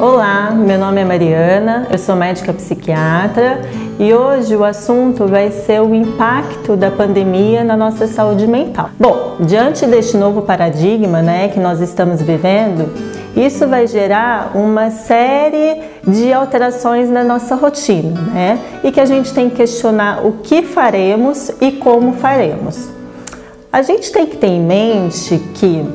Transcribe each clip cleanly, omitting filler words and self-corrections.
Olá, meu nome é Mariana, eu sou médica psiquiatra e hoje o assunto vai ser o impacto da pandemia na nossa saúde mental. Bom, diante deste novo paradigma, que nós estamos vivendo, isso vai gerar uma série de alterações na nossa rotina, e que a gente tem que questionar o que faremos e como faremos. A gente tem que ter em mente que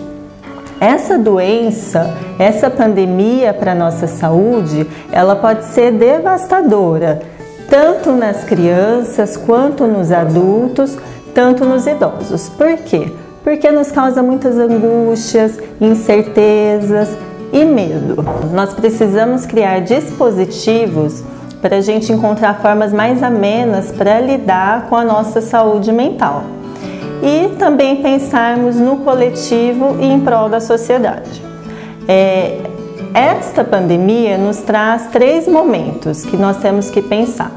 essa doença, essa pandemia para a nossa saúde, ela pode ser devastadora, tanto nas crianças, quanto nos adultos, tanto nos idosos. Por quê? Porque nos causa muitas angústias, incertezas e medo. Nós precisamos criar dispositivos para a gente encontrar formas mais amenas para lidar com a nossa saúde mental. E também pensarmos no coletivo e em prol da sociedade. Esta pandemia nos traz 3 momentos que nós temos que pensar.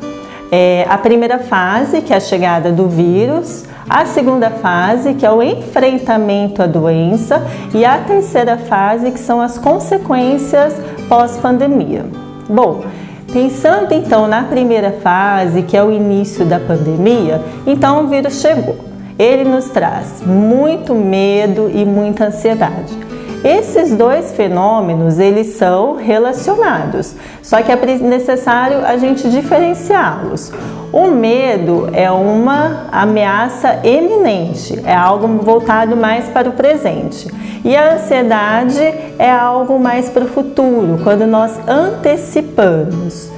A primeira fase, que é a chegada do vírus, a segunda fase, que é o enfrentamento à doença, e a terceira fase, que são as consequências pós-pandemia. Bom, pensando então na primeira fase, que é o início da pandemia, então o vírus chegou. Ele nos traz muito medo e muita ansiedade. Esses 2 fenômenos, eles são relacionados, só que é necessário a gente diferenciá-los. O medo é uma ameaça eminente, é algo voltado mais para o presente. E a ansiedade é algo mais para o futuro, quando nós antecipamos.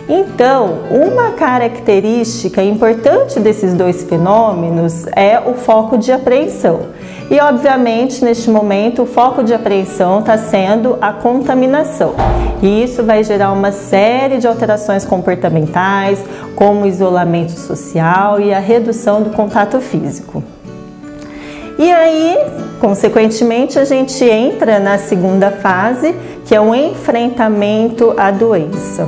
Então, uma característica importante desses 2 fenômenos é o foco de apreensão. E, obviamente, neste momento, o foco de apreensão está sendo a contaminação. E isso vai gerar uma série de alterações comportamentais, como o isolamento social e a redução do contato físico. E aí, consequentemente, a gente entra na segunda fase, que é o enfrentamento à doença.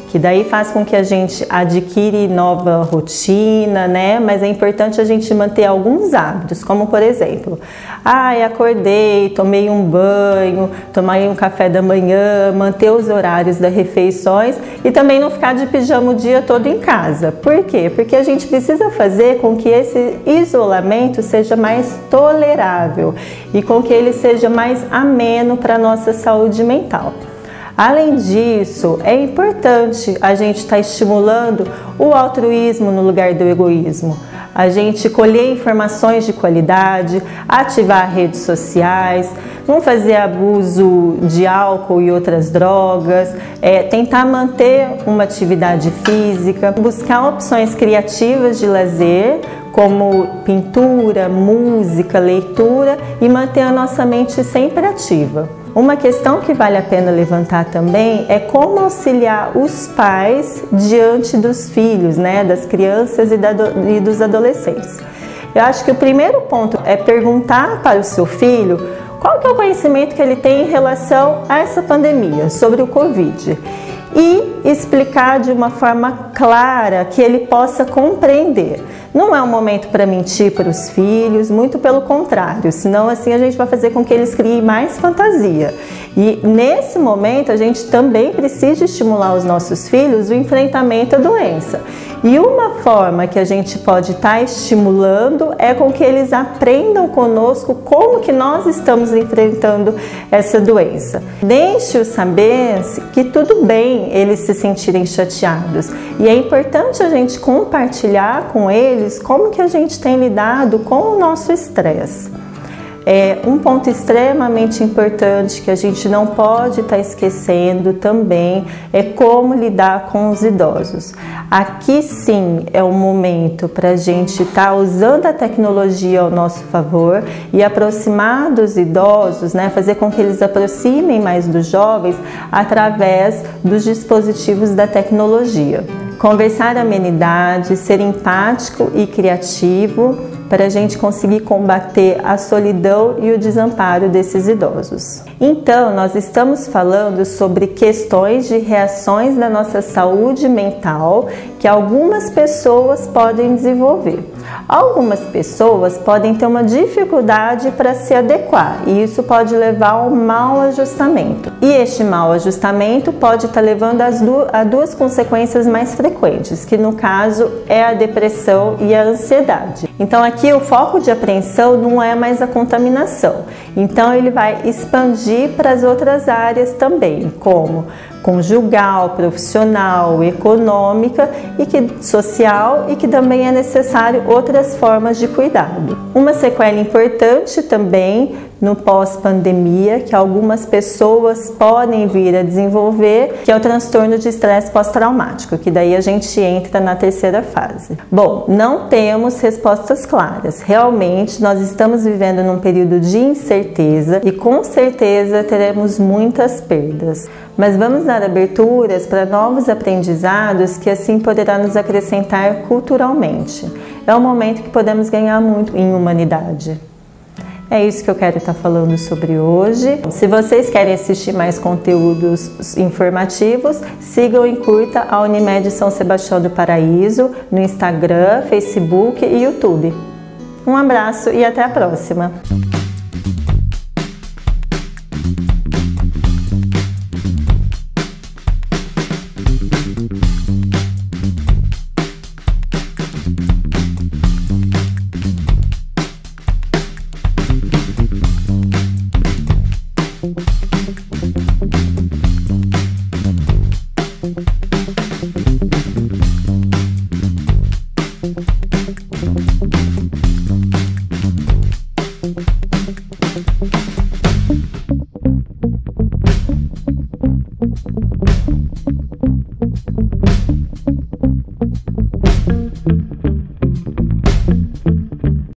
Que daí faz com que a gente adquire nova rotina, mas é importante a gente manter alguns hábitos, como por exemplo, acordei, tomei um banho, tomei um café da manhã, manter os horários das refeições e também não ficar de pijama o dia todo em casa. Por quê? Porque a gente precisa fazer com que esse isolamento seja mais tolerável e com que ele seja mais ameno para a nossa saúde mental. Além disso, é importante a gente estar estimulando o altruísmo no lugar do egoísmo. A gente colher informações de qualidade, ativar redes sociais, não fazer abuso de álcool e outras drogas, tentar manter uma atividade física, buscar opções criativas de lazer, como pintura, música, leitura e manter a nossa mente sempre ativa. Uma questão que vale a pena levantar também é como auxiliar os pais diante dos filhos, das crianças e dos adolescentes. Eu acho que o primeiro ponto é perguntar para o seu filho qual que é o conhecimento que ele tem em relação a essa pandemia, sobre o Covid. E explicar de uma forma clara que ele possa compreender. Não é um momento para mentir para os filhos, muito pelo contrário, senão assim a gente vai fazer com que eles criem mais fantasia. E nesse momento a gente também precisa estimular os nossos filhos o enfrentamento à doença. E uma forma que a gente pode estar estimulando é com que eles aprendam conosco como que nós estamos enfrentando essa doença. Deixe-os saber que tudo bem eles se sentirem chateados. E é importante a gente compartilhar com eles como que a gente tem lidado com o nosso estresse. Um ponto extremamente importante que a gente não pode estar esquecendo também é como lidar com os idosos. Aqui sim é o momento para a gente estar usando a tecnologia ao nosso favor e aproximar dos idosos, fazer com que eles aproximem mais dos jovens através dos dispositivos da tecnologia. Conversar amenidade, ser empático e criativo, para a gente conseguir combater a solidão e o desamparo desses idosos. Então, nós estamos falando sobre questões de reações da nossa saúde mental que algumas pessoas podem desenvolver. Algumas pessoas podem ter uma dificuldade para se adequar e isso pode levar a um mau ajustamento. E este mau ajustamento pode estar levando a duas consequências mais frequentes, que no caso é a depressão e a ansiedade. Então aqui o foco de apreensão não é mais a contaminação, então ele vai expandir para as outras áreas também, como conjugal, profissional, econômica e social, e que também é necessário outras formas de cuidado. Uma sequela importante também no pós-pandemia, que algumas pessoas podem vir a desenvolver, que é o transtorno de estresse pós-traumático, que daí a gente entra na terceira fase. Bom, não temos respostas claras. Realmente, nós estamos vivendo num período de incerteza e com certeza teremos muitas perdas. Mas vamos dar aberturas para novos aprendizados que assim poderá nos acrescentar culturalmente. É um momento que podemos ganhar muito em humanidade. É isso que eu quero estar falando sobre hoje. Se vocês querem assistir mais conteúdos informativos, sigam e curta a Unimed São Sebastião do Paraíso no Instagram, Facebook e YouTube. Um abraço e até a próxima!